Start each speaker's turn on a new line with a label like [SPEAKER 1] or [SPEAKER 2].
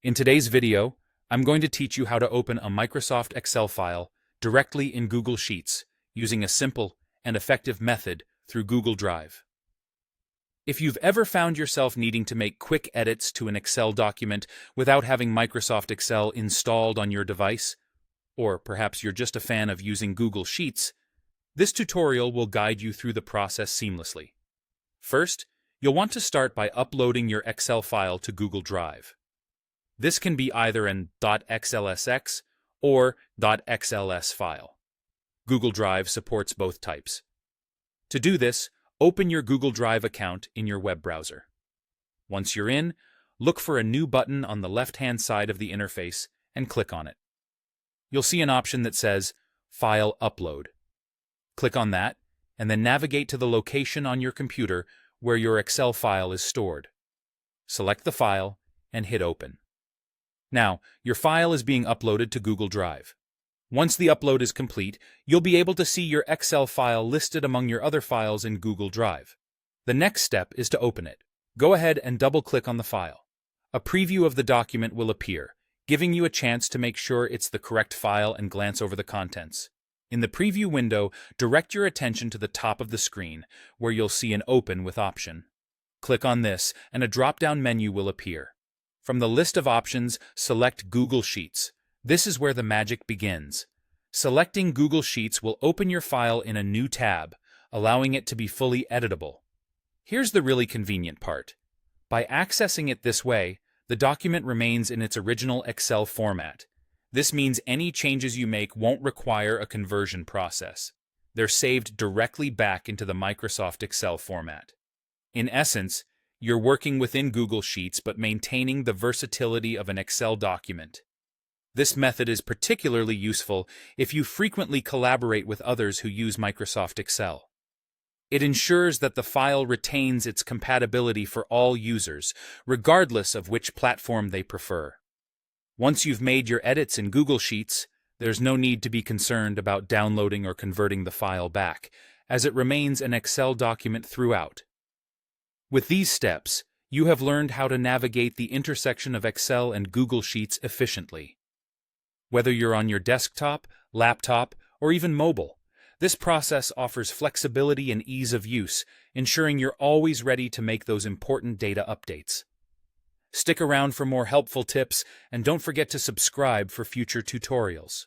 [SPEAKER 1] In today's video, I'm going to teach you how to open a Microsoft Excel file directly in Google Sheets using a simple and effective method through Google Drive. If you've ever found yourself needing to make quick edits to an Excel document without having Microsoft Excel installed on your device, or perhaps you're just a fan of using Google Sheets, this tutorial will guide you through the process seamlessly. First, you'll want to start by uploading your Excel file to Google Drive. This can be either an .xlsx or .xls file. Google Drive supports both types. To do this, open your Google Drive account in your web browser. Once you're in, look for a new button on the left-hand side of the interface and click on it. You'll see an option that says File Upload. Click on that, and then navigate to the location on your computer where your Excel file is stored. Select the file and hit Open. Now, your file is being uploaded to Google Drive. Once the upload is complete, you'll be able to see your Excel file listed among your other files in Google Drive. The next step is to open it. Go ahead and double-click on the file. A preview of the document will appear, giving you a chance to make sure it's the correct file and glance over the contents. In the preview window, direct your attention to the top of the screen, where you'll see an Open with option. Click on this, and a drop-down menu will appear. From the list of options, select Google Sheets. This is where the magic begins. Selecting Google Sheets will open your file in a new tab, allowing it to be fully editable. Here's the really convenient part. By accessing it this way, the document remains in its original Excel format. This means any changes you make won't require a conversion process. They're saved directly back into the Microsoft Excel format. In essence, you're working within Google Sheets but maintaining the versatility of an Excel document. This method is particularly useful if you frequently collaborate with others who use Microsoft Excel. It ensures that the file retains its compatibility for all users, regardless of which platform they prefer. Once you've made your edits in Google Sheets, there's no need to be concerned about downloading or converting the file back, as it remains an Excel document throughout. With these steps, you have learned how to navigate the intersection of Excel and Google Sheets efficiently. Whether you're on your desktop, laptop, or even mobile, this process offers flexibility and ease of use, ensuring you're always ready to make those important data updates. Stick around for more helpful tips, and don't forget to subscribe for future tutorials.